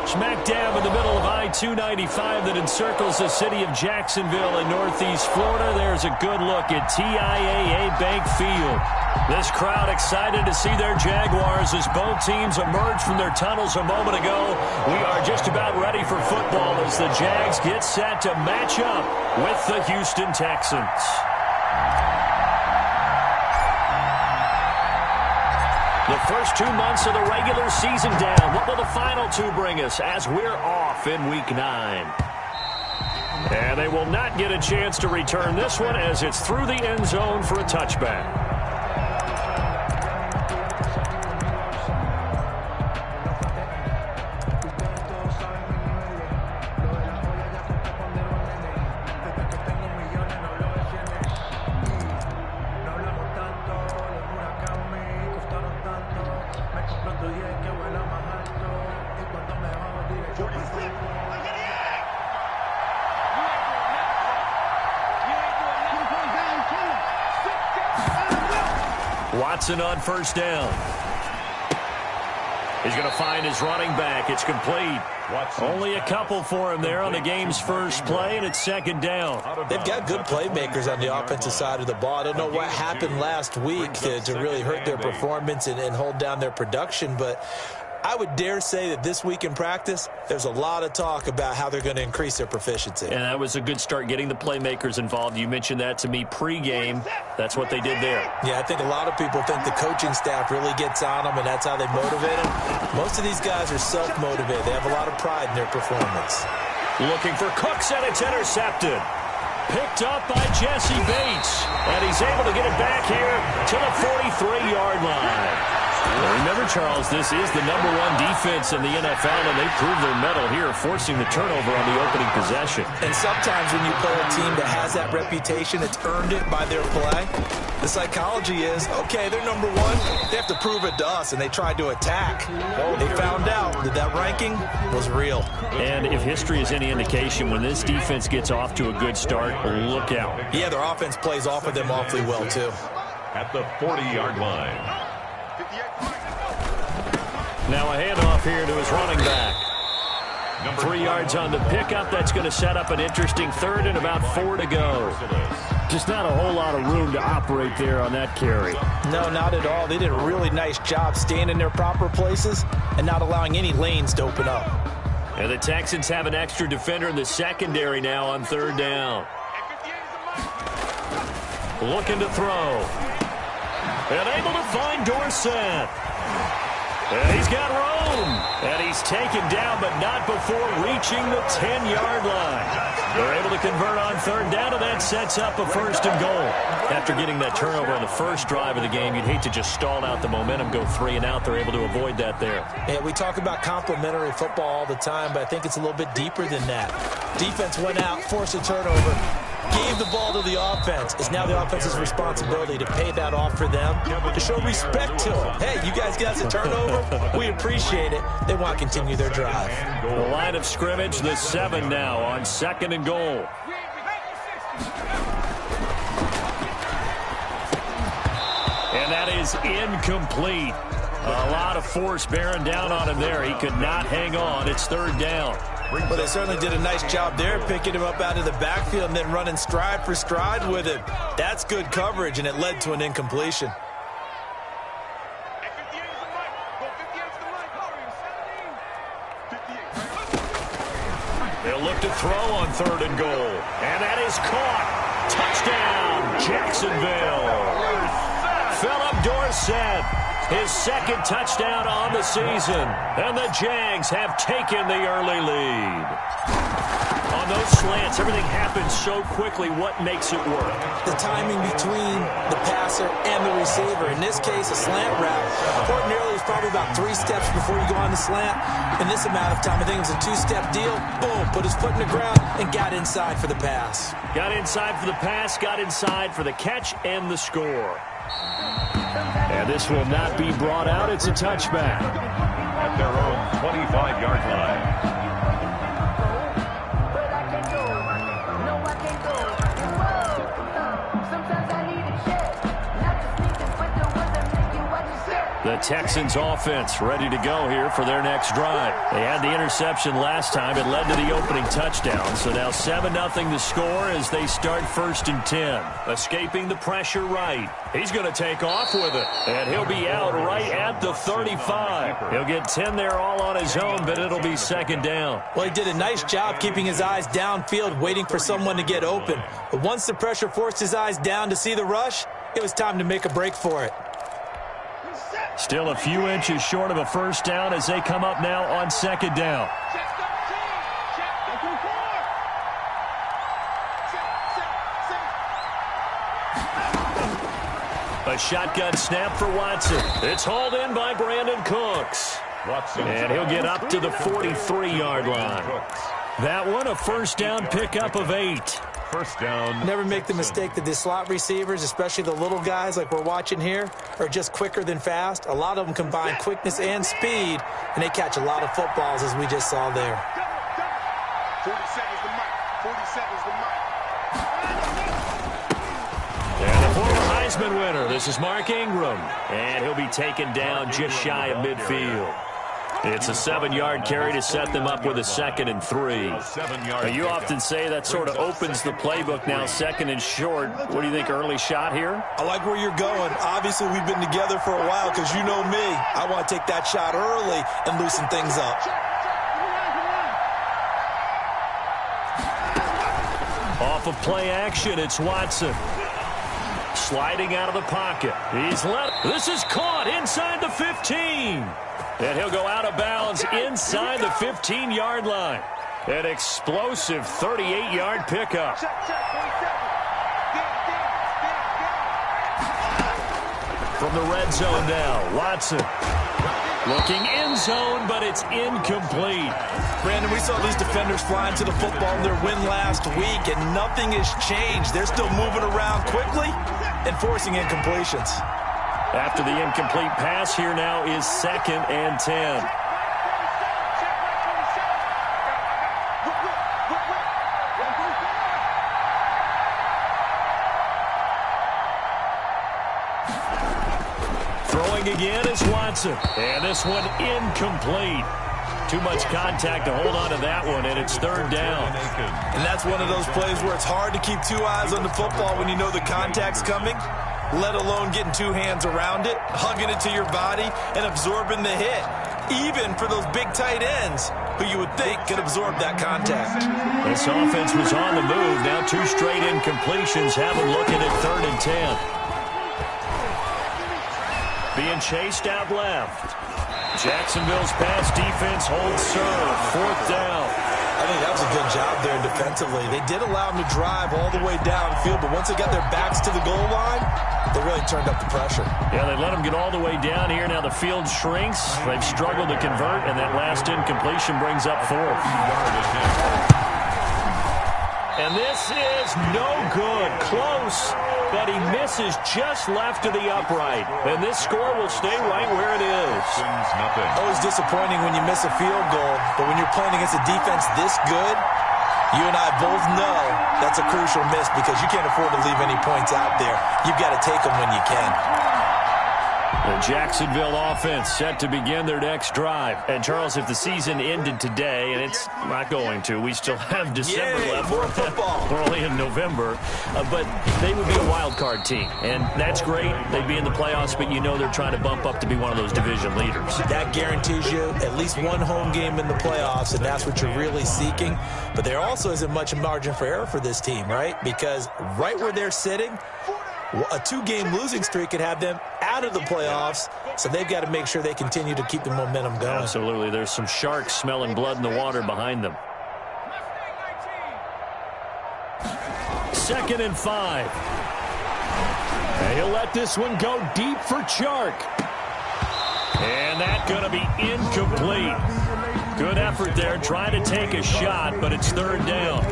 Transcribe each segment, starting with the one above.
Smack dab in the middle of I-295 that encircles the city of Jacksonville in northeast Florida. There's a good look at TIAA Bank Field. This crowd excited to see their Jaguars as both teams emerge from their tunnels a moment ago. We are just about ready for football as the Jags get set to match up with the Houston Texans. The first 2 months of the regular season down. What will the final two bring us as we're off in Week 9? And they will not get a chance to return this one as it's through the end zone for a touchback. Watson on first down. He's going to find his running back. It's complete. Only a couple for him there on the game's first play, and it's second down. They've got good playmakers on the offensive side of the ball. I don't know what happened last week to really hurt their performance and hold down their production, but I would dare say that this week in practice, there's a lot of talk about how they're going to increase their proficiency. And that was a good start, getting the playmakers involved. You mentioned that to me pregame. That's what they did there. Yeah, I think a lot of people think the coaching staff really gets on them, and that's how they motivate them. Most of these guys are self-motivated. They have a lot of pride in their performance. Looking for Cooks, and it's intercepted. Picked up by Jesse Bates. And he's able to get it back here to the 43-yard line. Well, remember, Charles, this is the #1 defense in the NFL, and they proved their mettle here, forcing the turnover on the opening possession. And sometimes when you play a team that has that reputation, it's earned it by their play. The psychology is, okay, they're #1. They have to prove it to us, and they tried to attack. They found out that that ranking was real. And if history is any indication, when this defense gets off to a good start, look out. Yeah, their offense plays off of them awfully well, too. At the 40-yard line. Now a handoff here to his running back. 3 yards on the pickup. That's going to set up an interesting third and about 4 to go. Just not a whole lot of room to operate there on that carry. No, not at all. They did a really nice job staying in their proper places and not allowing any lanes to open up. And the Texans have an extra defender in the secondary now on third down. Looking to throw. And able to find Dorsett. And he's got room. And he's taken down, but not before reaching the 10-yard line. They're able to convert on third down, and that sets up a first and goal. After getting that turnover on the first drive of the game, you'd hate to just stall out the momentum, go 3 and out. They're able to avoid that there. Yeah, we talk about complementary football all the time, but I think it's a little bit deeper than that. Defense went out, forced a turnover, gave the ball to the offense. It's now the offense's responsibility to pay that off for them, to show respect to them. Hey, you guys got us a turnover. We appreciate it. They want to continue their drive. The line of scrimmage, the 7 now on second and goal. And that is incomplete. A lot of force bearing down on him there. He could not hang on. It's third down. Well, they certainly did a nice job there, picking him up out of the backfield and then running stride for stride with him. That's good coverage, and it led to an incompletion. They'll look to throw on third and goal. And that is caught. Touchdown, Jacksonville. Philip Dorsett, his second touchdown on the season. And the Jags have taken the early lead. On those slants, everything happens so quickly. What makes it work? The timing between the passer and the receiver. In this case, a slant route. Ordinarily, it's probably about 3 steps before you go on the slant. In this amount of time, I think it was a 2-step deal. Boom, put his foot in the ground and got inside for the pass. Got inside for the pass, got inside for the catch and the score. And this will not be brought out. It's a touchback. At their own 25-yard line. The Texans offense ready to go here for their next drive. They had the interception last time. It led to the opening touchdown. So now 7-0 the score as they start 1st and 10. Escaping the pressure right. He's going to take off with it. And he'll be out right at the 35. He'll get 10 there all on his own, but it'll be 2nd down. Well, he did a nice job keeping his eyes downfield, waiting for someone to get open. But once the pressure forced his eyes down to see the rush, it was time to make a break for it. Still a few inches short of a 1st down as they come up now on 2nd down. A shotgun snap for Watson. It's hauled in by Brandon Cooks. And he'll get up to the 43-yard line. That one, a 1st down pickup of 8. 1st down. Never make the mistake that the slot receivers, especially the little guys like we're watching here, are just quicker than fast. A lot of them combine quickness and speed, and they catch a lot of footballs, as we just saw there. 47's the mic. 47's the mic. And the former Heisman winner, this is Mark Ingram. And he'll be taken down just shy of midfield. It's a 7-yard carry to set them up with a 2nd and 3. Now, you often say that sort of opens the playbook now, 2nd and short. What do you think, early shot here? I like where you're going. Obviously, we've been together for a while because you know me. I want to take that shot early and loosen things up. Off of play action, it's Watson. Sliding out of the pocket. He's left. This is caught inside the 15. And he'll go out of bounds inside the 15-yard line. An explosive 38-yard pickup. From the red zone now, Watson. Looking end zone, but it's incomplete. Brandon, we saw these defenders flying to the football in their win last week, and nothing has changed. They're still moving around quickly and forcing incompletions. After the incomplete pass, here now is 2nd and 10. Throwing again is Watson. And this one incomplete. Too much contact to hold on to that one, and it's 3rd down. And that's one of those plays where it's hard to keep 2 eyes on the football when you know the contact's coming, let alone getting 2 hands around it, hugging it to your body, and absorbing the hit, even for those big tight ends who you would think could absorb that contact. This offense was on the move. Now 2 straight incompletions have them looking at 3rd and 10. Being chased out left. Jacksonville's pass defense holds serve. 4th down. I think that was a good job there defensively. They did allow them to drive all the way downfield, but once they got their backs to the goal line, they really turned up the pressure. Yeah, they let them get all the way down here. Now the field shrinks. They've struggled to convert, and that last incompletion brings up 4th. And this is no good. Close, but he misses just left of the upright. And this score will stay right where it is. Always disappointing when you miss a field goal, but when you're playing against a defense this good, you and I both know that's a crucial miss because you can't afford to leave any points out there. You've got to take them when you can. The Jacksonville offense set to begin their next drive. And, Charles, if the season ended today, and it's not going to, we still have December left. More football. We're only in November. But they would be a wild card team. And that's great. They'd be in the playoffs, but you know they're trying to bump up to be one of those division leaders. That guarantees you at least one home game in the playoffs, and that's what you're really seeking. But there also isn't much margin for error for this team, right? Because right where they're sitting, a 2-game losing streak could have them out of the playoffs, so they've got to make sure they continue to keep the momentum going. Absolutely. There's some sharks smelling blood in the water behind them. 2nd and 5. And he'll let this one go deep for Chark. And that's going to be incomplete. Good effort there, trying to take a shot, but it's 3rd down.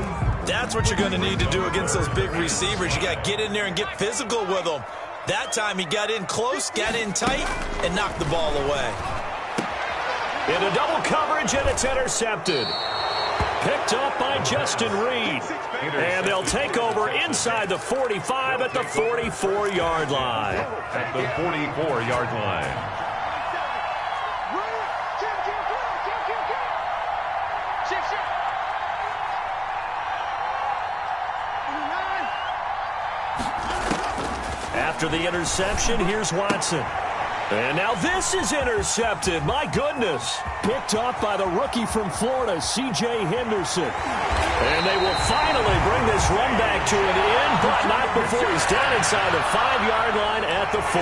That's what you're going to need to do against those big receivers. You got to get in there and get physical with them. That time he got in close, got in tight, and knocked the ball away. Into double coverage, and it's intercepted. Picked up by Justin Reed. And they'll take over inside the 45 at the 44-yard line. At the 44-yard line. After the interception, here's Watson. And now this is intercepted. My goodness. Picked off by the rookie from Florida, C.J. Henderson. And they will finally bring this run back to an end, but not before he's down inside the 5-yard line at the 4.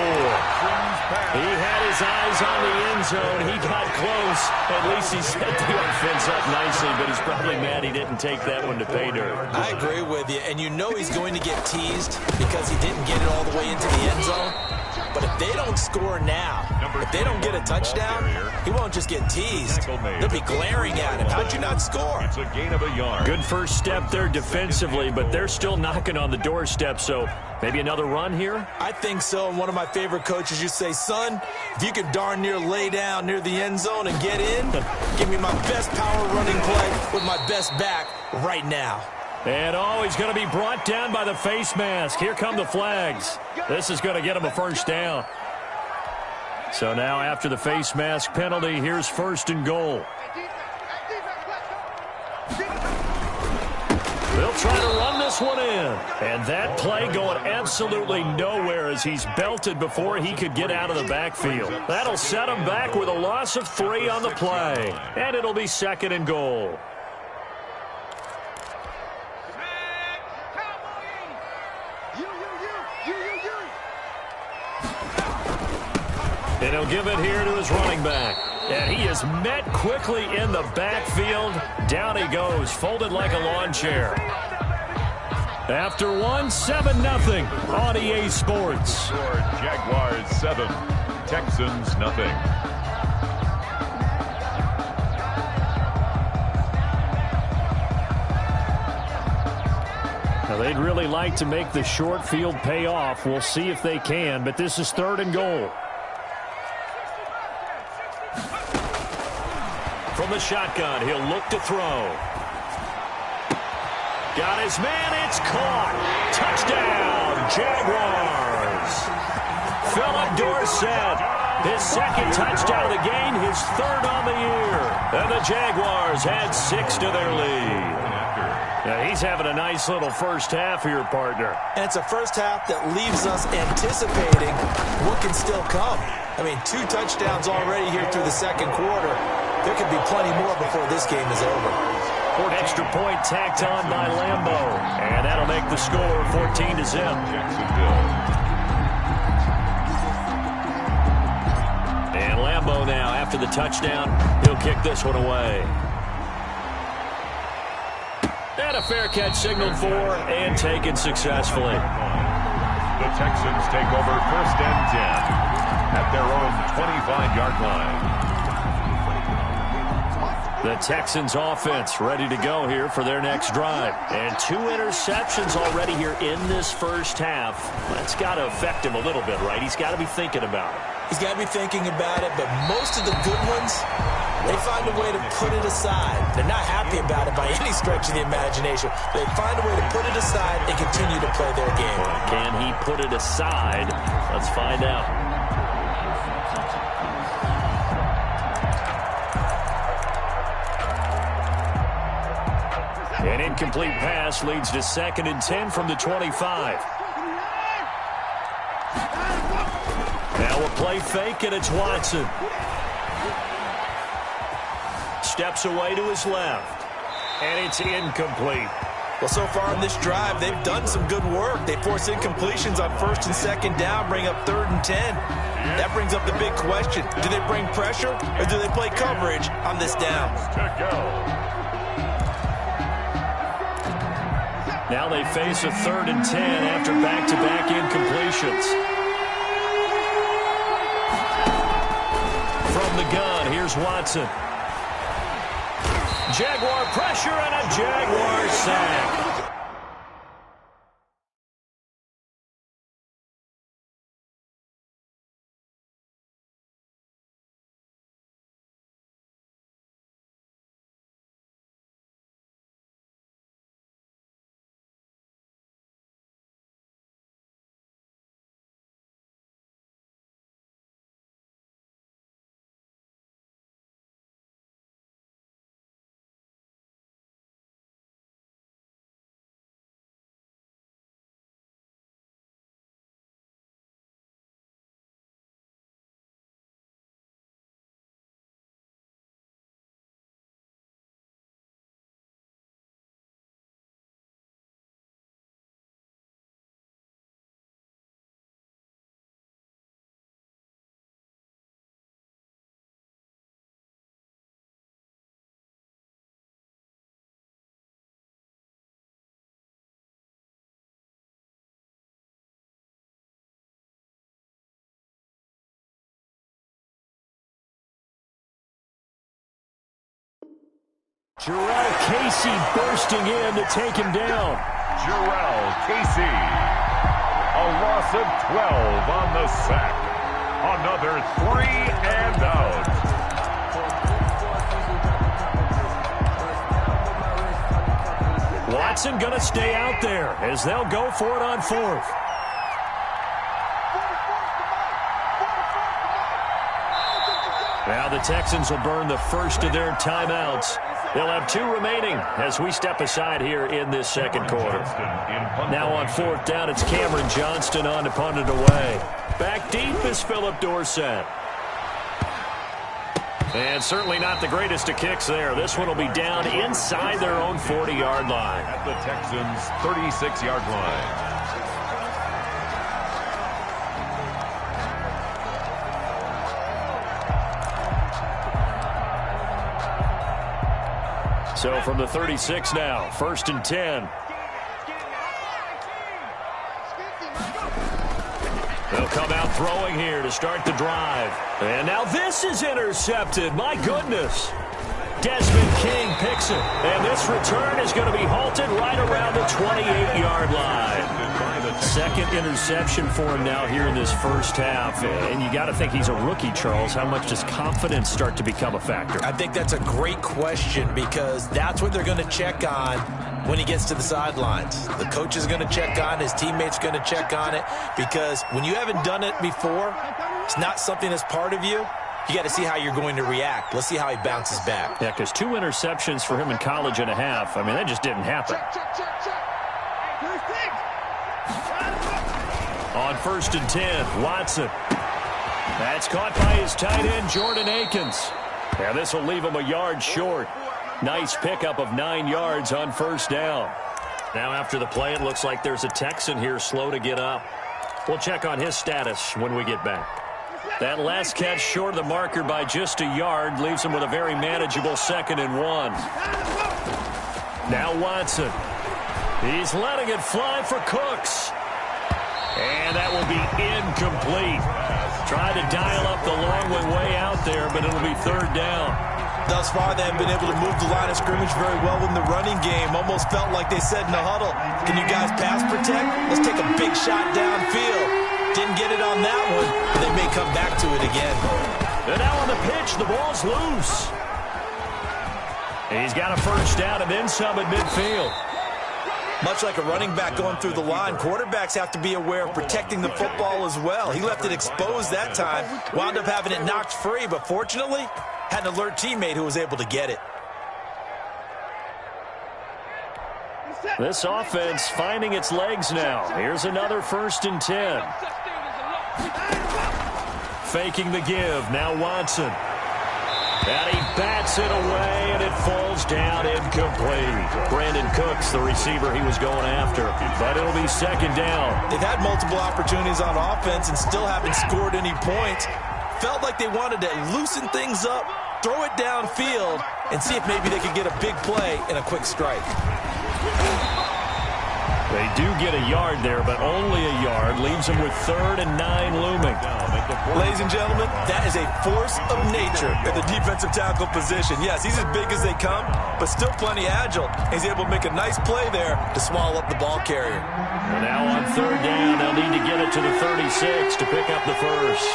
He had his eyes on the end zone. He got close. At least he set the offense up nicely, but he's probably mad he didn't take that one to pay dirt. I agree with you, and you know he's going to get teased because he didn't get it all the way into the end zone. But if they don't score now, if they don't get a touchdown, he won't just get teased. They'll be glaring at him. How'd you not score? It's a gain of a yard. Good first step there defensively, but they're still knocking on the doorstep, so maybe another run here? I think so, and one of my favorite coaches used to say, son, if you can darn near lay down near the end zone and get in, give me my best power running play with my best back right now. And he's going to be brought down by the face mask. Here come the flags. This is going to get him a first down. So now after the face mask penalty, here's 1st and goal. They'll try to run this one in. And that play going absolutely nowhere as he's belted before he could get out of the backfield. That'll set him back with a loss of 3 on the play. And it'll be 2nd and goal. And he'll give it here to his running back. And he is met quickly in the backfield. Down he goes, folded like a lawn chair. After one, 7-0 on EA Sports. Jaguars 7, Texans nothing. Now they'd really like to make the short field pay off. We'll see if they can, but this is 3rd and goal. From the shotgun, he'll look to throw. Got his man, it's caught. Touchdown, Jaguars. Philip Dorsett, his 2nd touchdown of the game, his 3rd on the year. And the Jaguars add 6 to their lead. Now he's having a nice little first half here, partner. And it's a first half that leaves us anticipating what can still come. I mean, 2 touchdowns already here through the 2nd quarter. There could be plenty more before this game is over. Extra point tacked on by Lambo. And that'll make the score 14-0. And Lambo now, after the touchdown, he'll kick this one away. And a fair catch signaled for and taken successfully. The Texans take over 1st and 10 at their own 25-yard line. The Texans offense ready to go here for their next drive. And 2 interceptions already here in this first half. That's got to affect him a little bit, right? He's got to be thinking about it. He's got to be thinking about it, but most of the good ones, they find a way to put it aside. They're not happy about it by any stretch of the imagination. They find a way to put it aside and continue to play their game. Can he put it aside? Let's find out. An incomplete pass leads to 2nd and 10 from the 25. Now a play fake, and it's Watson. Steps away to his left. And it's incomplete. Well, so far in this drive, they've done some good work. They force incompletions on 1st and 2nd down, bring up 3rd and 10. That brings up the big question. Do they bring pressure, or do they play coverage on this down? Now they face a 3rd and 10 after back-to-back incompletions. From the gun, here's Watson. Jaguar pressure and a Jaguar sack. Jarrell Casey bursting in to take him down. Jarrell Casey. A loss of 12 on the sack. Another 3 and out. Watson going to stay out there as they'll go for it on 4th. Now the Texans will burn the first of their timeouts. They'll have 2 remaining as we step aside here in this second quarter. Now on 4th down, it's Cameron Johnston on to punt it away. Back deep is Phillip Dorsett. And certainly not the greatest of kicks there. This one will be down inside their own 40-yard line. At the Texans' 36-yard line. So from the 36 now, 1st and 10. They'll come out throwing here to start the drive. And now this is intercepted. My goodness. Desmond King picks it. And this return is going to be halted right around the 28-yard line. Second interception for him now here in this first half. And you got to think he's a rookie, Charles. How much does confidence start to become a factor? I think that's a great question because that's what they're going to check on when he gets to the sidelines. The coach is going to check on it. His teammates going to check on it because when you haven't done it before, it's not something that's part of you. You got to see how you're going to react. Let's see how he bounces back. Yeah, because 2 interceptions for him in college and a half. I mean, that just didn't happen. On 1st and 10, Watson. That's caught by his tight end, Jordan Akins. Yeah, this will leave him a yard short. Nice pickup of 9 yards on 1st down. Now after the play, it looks like there's a Texan here slow to get up. We'll check on his status when we get back. That last catch short of the marker by just a yard leaves him with a very manageable 2nd and 1. Now Watson. He's letting it fly for Cooks. And that will be incomplete. Tried to dial up the long way out there, but it'll be 3rd down. Thus far, they haven't been able to move the line of scrimmage very well in the running game. Almost felt like they said in the huddle, can you guys pass protect? Let's take a big shot downfield. Didn't get it on that one, but they may come back to it again. And now on the pitch, the ball's loose. He's got a 1st down and then some at midfield. Much like a running back going through the line, quarterbacks have to be aware of protecting the football as well. He left it exposed that time, wound up having it knocked free, but fortunately, had an alert teammate who was able to get it. This offense finding its legs now. Here's another 1st and 10. Faking the give. Now Watson. And he bats it away, and it falls down incomplete. Brandon Cooks, the receiver he was going after. But it'll be 2nd down. They've had multiple opportunities on offense and still haven't scored any points. Felt like they wanted to loosen things up, throw it downfield, and see if maybe they could get a big play and a quick strike. They do get a yard there, but only a yard. Leaves them with 3rd and 9 looming. Ladies and gentlemen, that is a force of nature at the defensive tackle position. Yes, he's as big as they come, but still plenty agile. He's able to make a nice play there to swallow up the ball carrier. And now on 3rd down, they'll need to get it to the 36 to pick up the 1st.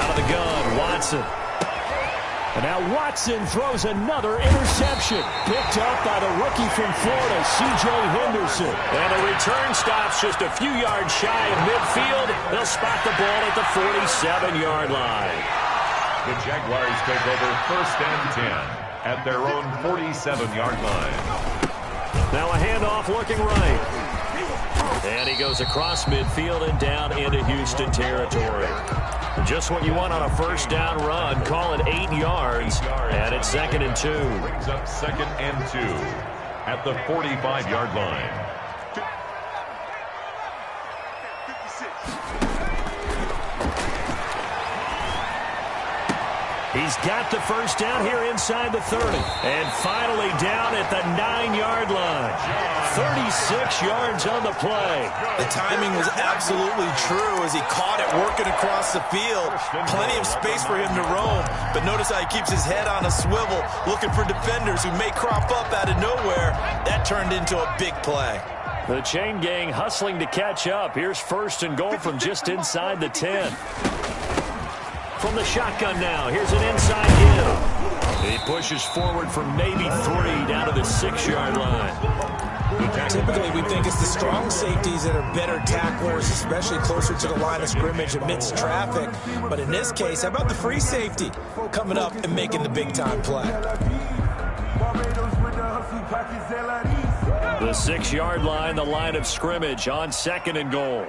Out of the gun, Watson. And now Watson throws another interception. Picked up by the rookie from Florida, C.J. Henderson. And the return stops just a few yards shy of midfield. They'll spot the ball at the 47-yard line. The Jaguars take over 1st and 10 at their own 47-yard line. Now a handoff looking right. And he goes across midfield and down into Houston territory. Just what you want on a 1st down run. Call it 8 yards. And it's 2nd and 2. Brings up 2nd and 2 at the 45-yard line. He's got the first down here inside the 30. And finally down at the 9-yard line. 36 yards on the play. The timing was absolutely true as he caught it working across the field. Plenty of space for him to roam. But notice how he keeps his head on a swivel, looking for defenders who may crop up out of nowhere. That turned into a big play. The chain gang hustling to catch up. Here's 1st and goal from just inside the 10. From the shotgun now, here's an inside give. He pushes forward for maybe 3 down to the 6-yard line. Typically, we think it's the strong safeties that are better tacklers, especially closer to the line of scrimmage amidst traffic. But in this case, how about the free safety coming up and making the big-time play? The 6-yard line, the line of scrimmage on 2nd and goal.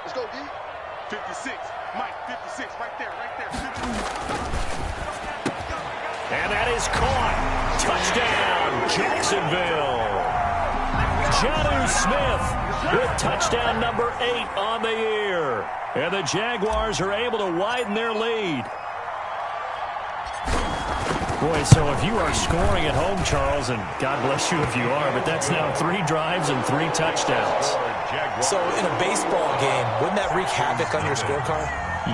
Let's go, D. 56. Mike, 56. Right there, right there. 56. And that is caught. Touchdown, Jacksonville. Jonnu Smith with touchdown number 8 on the year. And the Jaguars are able to widen their lead. Boy, so if you are scoring at home, Charles, and God bless you if you are, but that's now 3 drives and 3 touchdowns. So in a baseball game, wouldn't that wreak havoc on your scorecard?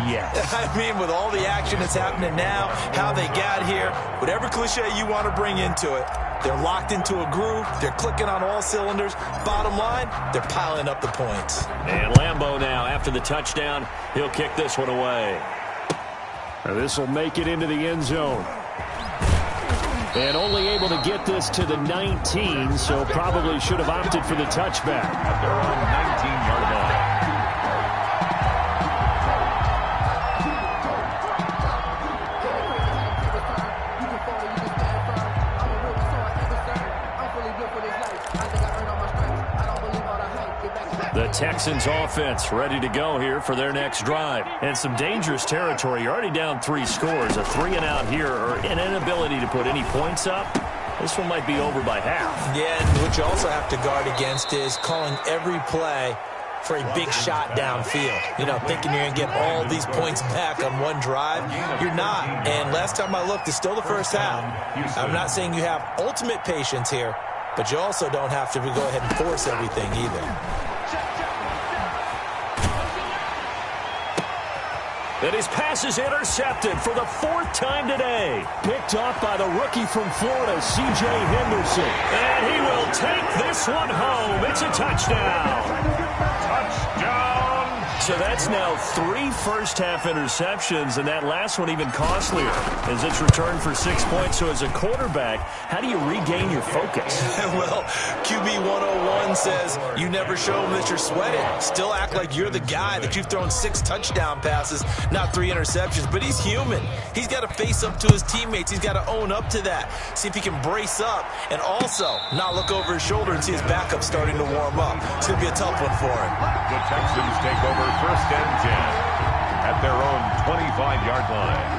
Yes. I mean, with all the action that's happening now, how they got here, whatever cliche you want to bring into it, they're locked into a groove, they're clicking on all cylinders. Bottom line, they're piling up the points. And Lambeau now, after the touchdown, he'll kick this one away. This will make it into the end zone. And only able to get this to the 19, so probably should have opted for the touchback. At their own 19-yard line. The Texans offense ready to go here for their next drive. And some dangerous territory. You're already down 3 scores. A 3-and-out here or an inability to put any points up. This one might be over by half. Yeah, and what you also have to guard against is calling every play for a big shot downfield. You know, thinking you're going to get all these points back on one drive. You're not. And last time I looked, it's still the first half. I'm not saying you have ultimate patience here, but you also don't have to go ahead and force everything either. And his pass is intercepted for the 4th time today. Picked off by the rookie from Florida, C.J. Henderson. And he will take this one home. It's a touchdown. Touchdown. So that's now 3 first-half interceptions, and that last one even costlier as it's returned for 6 points. So as a quarterback, how do you regain your focus? Well, QB 101 says you never show them that you're sweating. Still act like you're the guy, that you've thrown 6 touchdown passes, not 3 interceptions. But he's human. He's got to face up to his teammates. He's got to own up to that. See if he can brace up and also not look over his shoulder and see his backup starting to warm up. It's going to be a tough one for him. The Texans take over 1st and 10 at their own 25-yard line.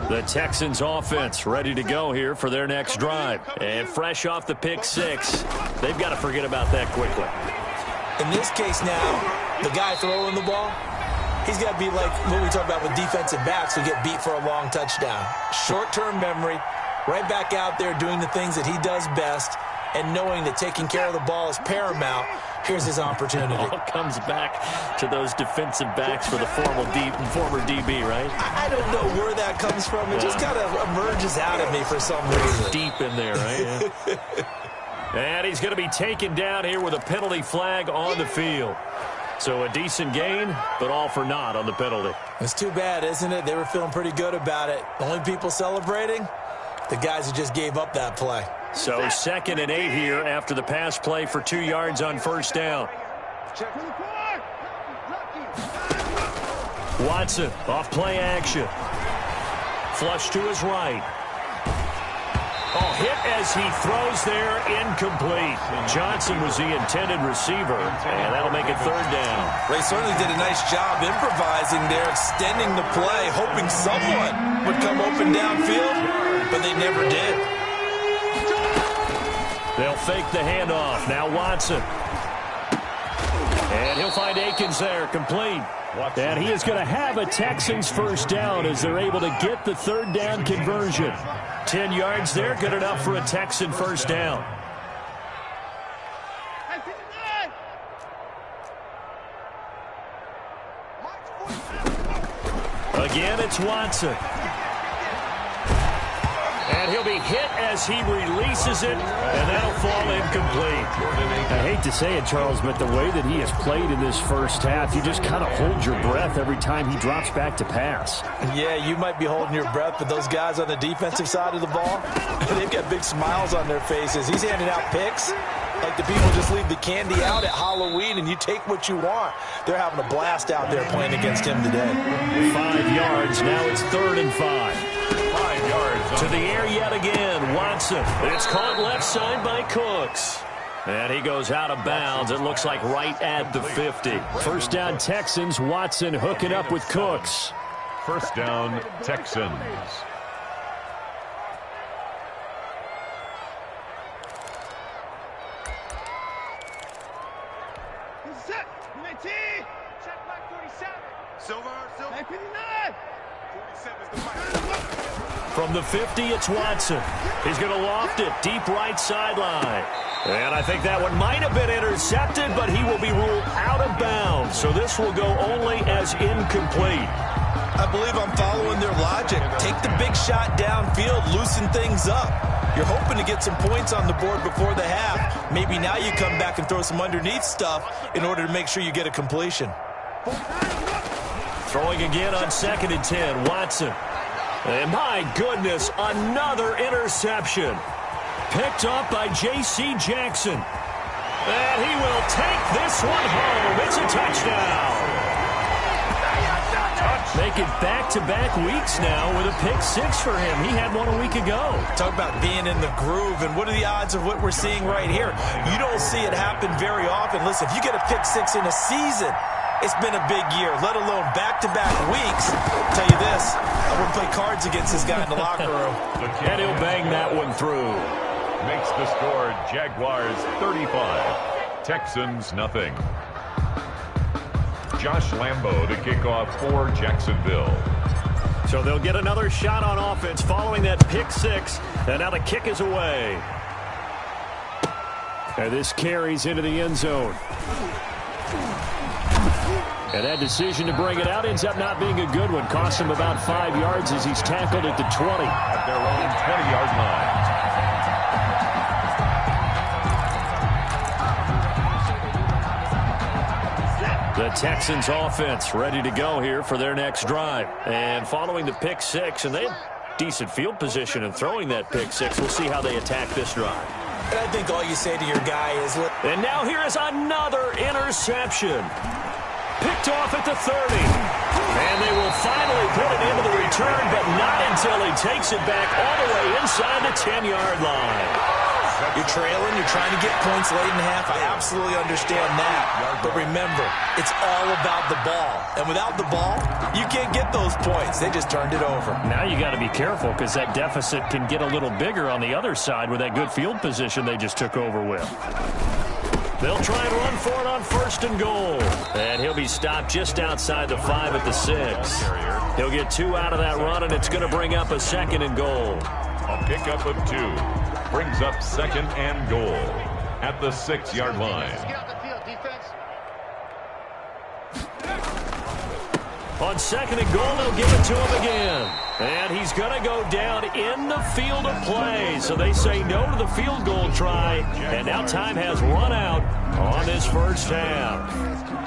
The Texans offense ready to go here for their next drive. And fresh off the pick 6, they've got to forget about that quickly. In this case now, the guy throwing the ball, he's got to be like what we talk about with defensive backs who get beat for a long touchdown. Short-term memory, right back out there doing the things that he does best, and knowing that taking care of the ball is paramount. Here's his opportunity. It all comes back to those defensive backs for the former DB, right? I don't know where that comes from. It just kind of emerges out of me for some reason. Deep in there, right? Yeah. And he's going to be taken down here with a penalty flag on the field. So a decent gain, but all for naught on the penalty. It's too bad, isn't it? They were feeling pretty good about it. The only people celebrating, the guys who just gave up that play. So 2nd and 8 here after the pass play for 2 yards on 1st down. Watson off play action. Flush to his right. Oh, hit as he throws there, incomplete. Johnson was the intended receiver, and that'll make it third down. They certainly did a nice job improvising there, extending the play, hoping someone would come open downfield, but they never did. They'll fake the handoff. Now Watson. And he'll find Akins there, complete. And he is going to have a Texans first down as they're able to get the third down conversion. 10 yards there, good enough for a Texan first down. Again, it's Watson. And he'll be hit as he releases it, and that'll fall incomplete. I hate to say it, Charles, but the way that he has played in this first half, you just kind of hold your breath every time he drops back to pass. Yeah, you might be holding your breath, but those guys on the defensive side of the ball, they've got big smiles on their faces. He's handing out picks like the people just leave the candy out at Halloween and you take what you want. They're having a blast out there playing against him today. 5 yards, now it's 3rd and 5. 5 yards. To the air yet again, Watson. It's caught left side by Cooks. And he goes out of bounds, it looks like right at the 50. First down Texans, Watson hooking up with Cooks. First down, Texans. From the 50, it's Watson. He's going to loft it deep right sideline. And I think that one might have been intercepted, but he will be ruled out of bounds. So this will go only as incomplete. I believe I'm following their logic. Take the big shot downfield, loosen things up. You're hoping to get some points on the board before the half. Maybe now you come back and throw some underneath stuff in order to make sure you get a completion. Throwing again on 2nd and 10, Watson. And my goodness, another interception. Picked up by J.C. Jackson. And he will take this one home. It's a touchdown. Making back-to-back weeks now with a pick-6 for him. He had one a week ago. Talk about being in the groove, and what are the odds of what we're seeing right here? You don't see it happen very often. Listen, if you get a pick-6 in a season, it's been a big year, let alone back-to-back weeks. I'll tell you this, I wouldn't play cards against this guy in the locker room. And he'll bang that one through. Makes the score Jaguars 35, Texans nothing. Josh Lambo to kick off for Jacksonville. So they'll get another shot on offense following that pick-6, and now the kick is away. And this carries into the end zone. And that decision to bring it out ends up not being a good one. Costs him about 5 yards as he's tackled at the 20. At their own 20-yard line. The Texans offense ready to go here for their next drive. And following the pick-6, and they had decent field position in throwing that pick-6. We'll see how they attack this drive. And I think all you say to your guy is, look. And now here is another interception. Picked off at the 30. And they will finally put it into the return, but not until he takes it back all the way inside the 10-yard line. You're trailing, you're trying to get points late in the half. I absolutely understand that. But remember, it's all about the ball. And without the ball, you can't get those points. They just turned it over. Now you got to be careful because that deficit can get a little bigger on the other side with that good field position they just took over with. They'll try and run for it on 1st and goal. And he'll be stopped just outside the 5 at the 6. He'll get 2 out of that run, and it's going to bring up a 2nd and goal. A pickup of 2 brings up 2nd and goal at the 6-yard line. On 2nd and goal, they'll give it to him again. And he's going to go down in the field of play. So they say no to the field goal try. And now time has run out on this first half.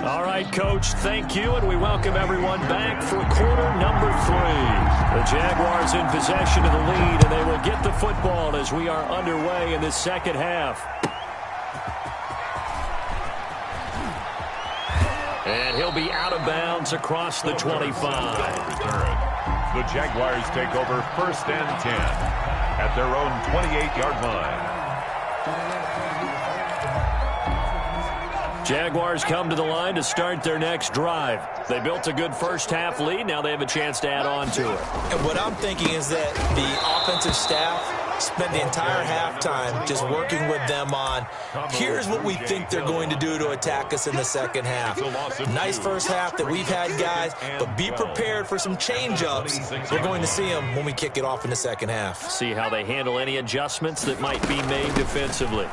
All right, Coach, thank you. And we welcome everyone back for quarter number 3. The Jaguars in possession of the lead, and they will get the football as we are underway in this second half. And he'll be out of bounds across the 25. The Jaguars take over 1st and 10 at their own 28-yard line. Jaguars come to the line to start their next drive. They built a good first-half lead. Now they have a chance to add on to it. And what I'm thinking is that the offensive staff spent the entire halftime just working with them on, here's what we think they're going to do to attack us in the second half. Nice first half that we've had, guys, but be prepared for some change-ups. We're going to see them when we kick it off in the second half. See how they handle any adjustments that might be made defensively.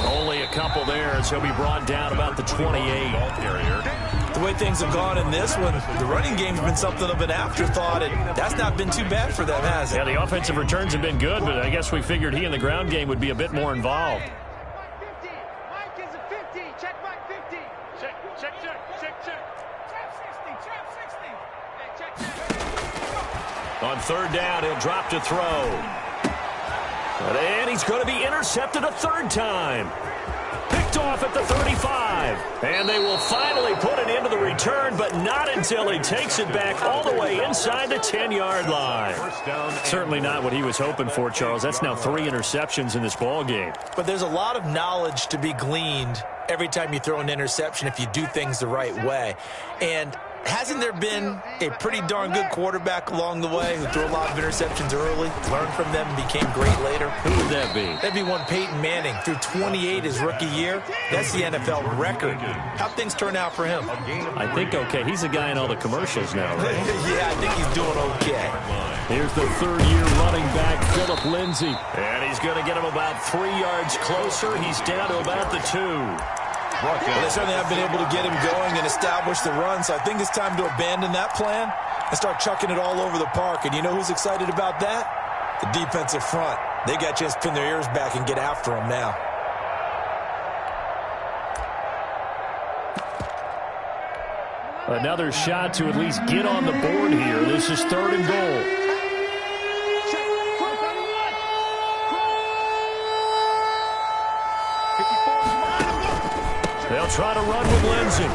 Only a couple there as he'll be brought down about the 28. The way things have gone in this one, the running game's been something of an afterthought, and that's not been too bad for them, has it? Yeah, the offensive returns have been good, but I guess we figured he in the ground game would be a bit more involved. Mike is a 50. Check Mike 50. Check. Trap 60. Hey, check. On third down, he'll drop to throw. And he's going to be intercepted a third time. Picked off at the 35. And they will finally put it into the return, but not until he takes it back all the way inside the 10-yard line. Certainly not what he was hoping for, Charles. That's now 3 interceptions in this ball game. But there's a lot of knowledge to be gleaned every time you throw an interception if you do things the right way. And hasn't there been a pretty darn good quarterback along the way who threw a lot of interceptions early, learned from them, and became great later? Who would that be? That'd be one Peyton Manning. Threw 28 his rookie year. That's the NFL record. How'd things turn out for him? I think okay. He's a guy in all the commercials now, right? Yeah, I think he's doing okay. Here's the third-year running back, Phillip Lindsay. And he's going to get him about 3 yards closer. He's down to about the 2. Well, they certainly have been able to get him going and establish the run, so I think it's time to abandon that plan and start chucking it all over the park. And you know who's excited about that? The defensive front. They got a chance to pin their ears back and get after him now. Another shot to at least get on the board here. This is 3rd and goal. They'll try to run with Lindsay.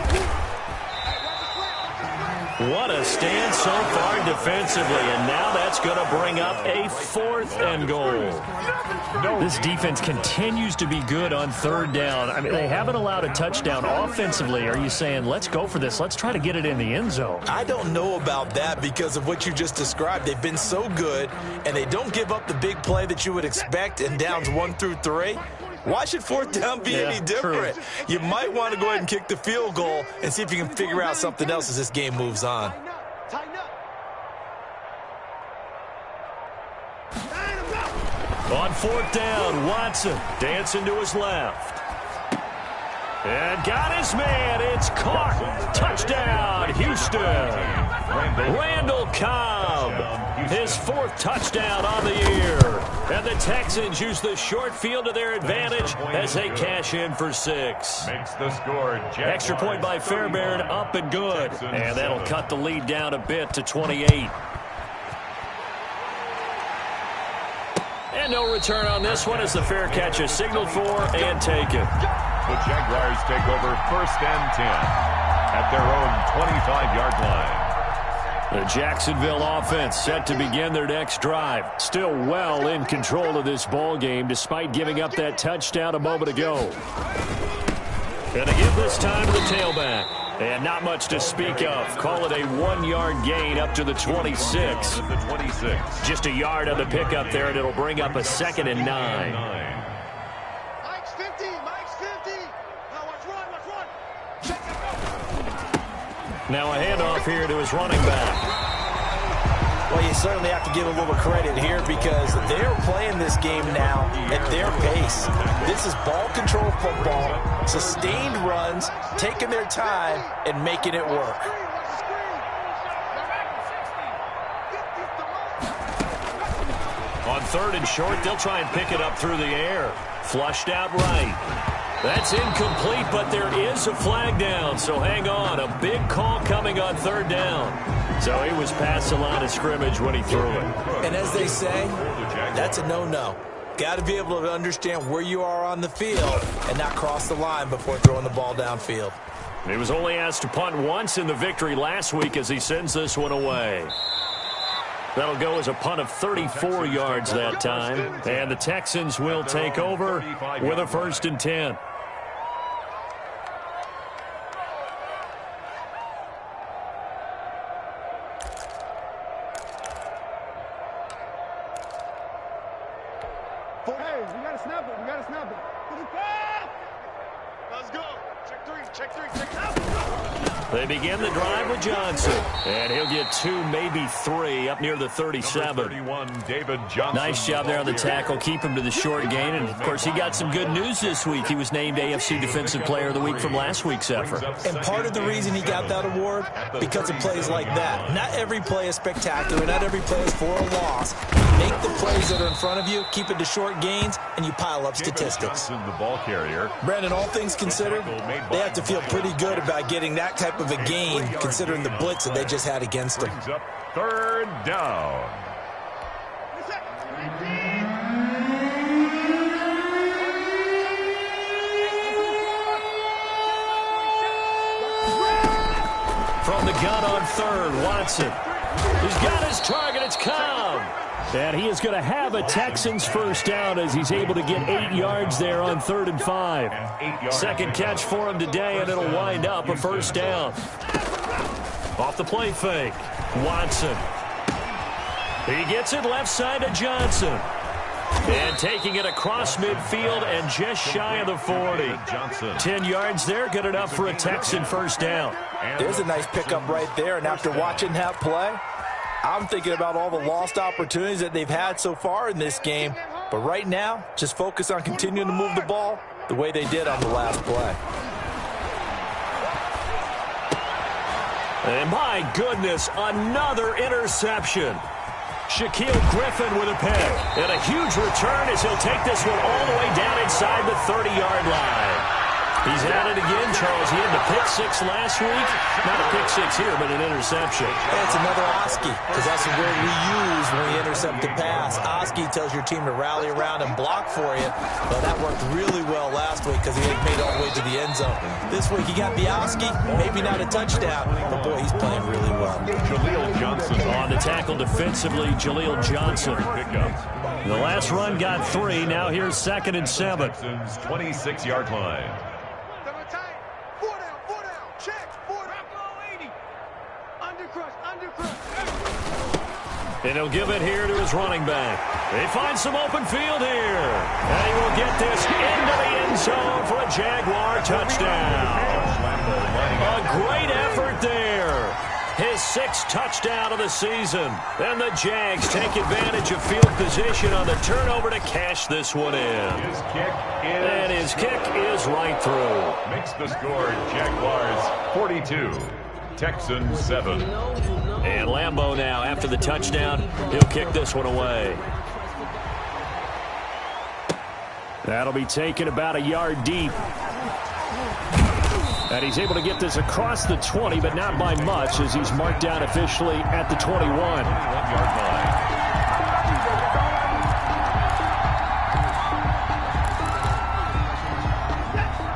What a stand so far defensively, and now that's going to bring up a 4th and goal. This defense continues to be good on 3rd down. I mean, they haven't allowed a touchdown offensively. Are you saying, let's go for this? Let's try to get it in the end zone. I don't know about that because of what you just described. They've been so good, and they don't give up the big play that you would expect in downs 1 through 3. Why should 4th down be any different? True. You might want to go ahead and kick the field goal and see if you can figure out something else as this game moves on. On 4th down, Watson dancing to his left. And got his man. It's caught. Touchdown, Houston. Randall Cobb. His 4th touchdown on the year. And the Texans use the short field to their advantage as they cash in for 6. Makes the score. Extra point by Fairbairn, up and good. And that'll cut the lead down a bit to 28. And no return on this one as the fair catch is signaled for and taken. The Jaguars take over 1st and 10 at their own 25-yard line. The Jacksonville offense set to begin their next drive. Still well in control of this ball game despite giving up that touchdown a moment ago. And to give this time to the tailback. And not much to speak of. Call it a 1-yard gain up to the 26. Just a yard on the pickup there, and it'll bring up a 2nd and 9. Mike's 50. Now watch run. Now a handoff here to his running back. Well, you certainly have to give a little credit here because they're playing this game now at their pace. This is ball control football, sustained runs, taking their time, and making it work. On 3rd and short, they'll try and pick it up through the air. Flushed out right. That's incomplete, but there is a flag down, so hang on. A big call coming on 3rd down. So he was past the line of scrimmage when he threw it. And as they say, that's a no-no. Got to be able to understand where you are on the field and not cross the line before throwing the ball downfield. He was only asked to punt once in the victory last week as he sends this one away. That'll go as a punt of 34 yards that time. And the Texans will take over with a 1st and 10. Hey, we gotta snap it. We gotta snap it. Let's go. Check three. Check three. Check three. They begin the drive with Johnson. And he'll get 2, maybe 3 up near the 37. 31, David Johnson. Nice job there on the tackle. Keep him to the short gain. And, of course, he got some good news this week. He was named AFC Defensive Player of the Week from last week's effort. And part of the reason he got that award, because of plays like that. Not every play is spectacular. Not every play is for a loss. Make the plays that are in front of you, keep it to short gains, and you pile up statistics. The ball carrier. Brandon, all things considered, they have to feel pretty good about getting that type of a gain, considering the blitz that they just had against them. Brings up 3rd down. From the gun on 3rd, Watson. He's got his target. It's Cobb. And he is going to have a Texans 1st down as he's able to get 8 yards there on 3rd and 5. 2nd catch for him today, and it'll wind up a 1st down. Off the play fake, Watson. He gets it left side to Johnson. And taking it across midfield and just shy of the 40. 10 yards there, good enough for a Texan 1st down. There's a nice pickup right there, and after watching that play, I'm thinking about all the lost opportunities that they've had so far in this game. But right now, just focus on continuing to move the ball the way they did on the last play. And my goodness, another interception. Shaquille Griffin with a pick. And a huge return as he'll take this one all the way down inside the 30-yard line. He's at it again, Charles. He had the pick 6 last week. Not a pick 6 here, but an interception. And it's another Oski, because that's the word we use when we intercept the pass. Oski tells your team to rally around and block for you. But that worked really well last week because he had made it all the way to the end zone. This week he got the Oski, maybe not a touchdown, but boy, he's playing really well. Jaleel Johnson on the tackle defensively, Jaleel Johnson. The last run got 3. Now here's 2nd and 7. 26-yard line. And he'll give it here to his running back. They find some open field here. And he will get this into the end zone for a Jaguar touchdown. A great effort there. His 6th touchdown of the season. And the Jags take advantage of field position on the turnover to cash this one in. His kick is right through. Makes the score Jaguars 42. Texans 7. And Lambeau now, after the touchdown, he'll kick this one away. That'll be taken about a yard deep. And he's able to get this across the 20, but not by much, as he's marked down officially at the 21. 21-yard line.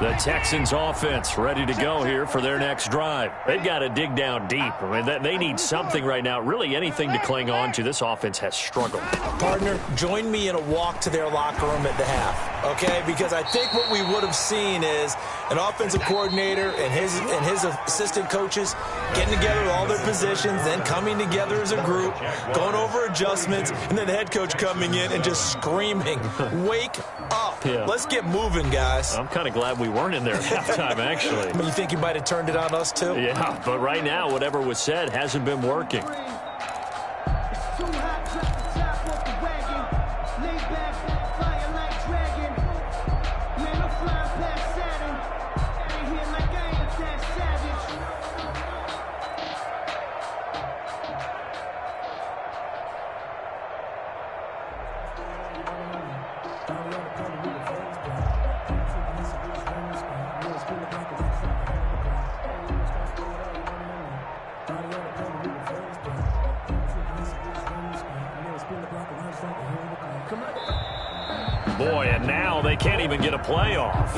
The Texans offense ready to go here for their next drive. They've got to dig down deep. I mean, they need something right now, really anything to cling on to. This offense has struggled. Partner, join me in a walk to their locker room at the half, okay? Because I think what we would have seen is an offensive coordinator and his assistant coaches getting together with all their positions, then coming together as a group, going over adjustments, and then the head coach coming in and just screaming, wake up. Yeah. Let's get moving, guys. I'm kind of glad we weren't in there at halftime, actually. You think you might have turned it on us, too? Yeah, but right now, whatever was said hasn't been working. Boy, and now they can't even get a play off.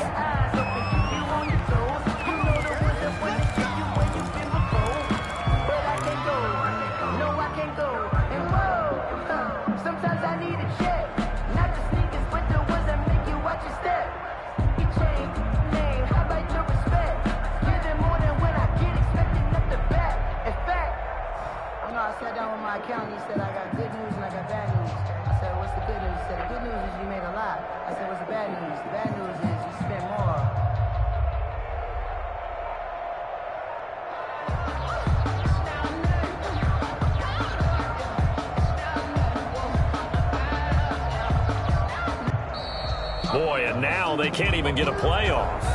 through. And whoa, sometimes I need a check. Not the sneakers, but the ones that make you watch your step. Your chain, name, how about your respect? Giving more than when I get expecting up the back. In fact, I sat down with my accountant. He said, I got good news and I got bad news. I said, what's the good news? He said, the good news is you made a lot. I said, what's the bad news? The bad news is you spent more. Boy, and now they can't even get a playoff.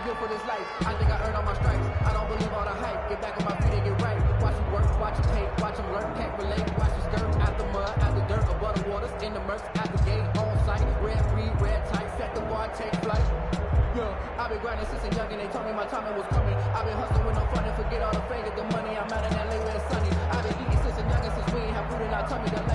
Good for this life. I think I earned all my stripes. I don't believe all the hype. Get back on my feet and get right. Watch them work, watch them hate, watch them learn, can't relate. Watch them skirt out the mud, out the dirt, above the waters, in the murks, at the gate, on site. Red breed, red tight, set the bar, take flight. Yo, I've been grinding since a young and they told me my timing was coming. I've been hustling with no fun and forget all the fame, get the money. I'm out in LA where it's sunny. I've been eating since a young and since we ain't have food in our tummy. The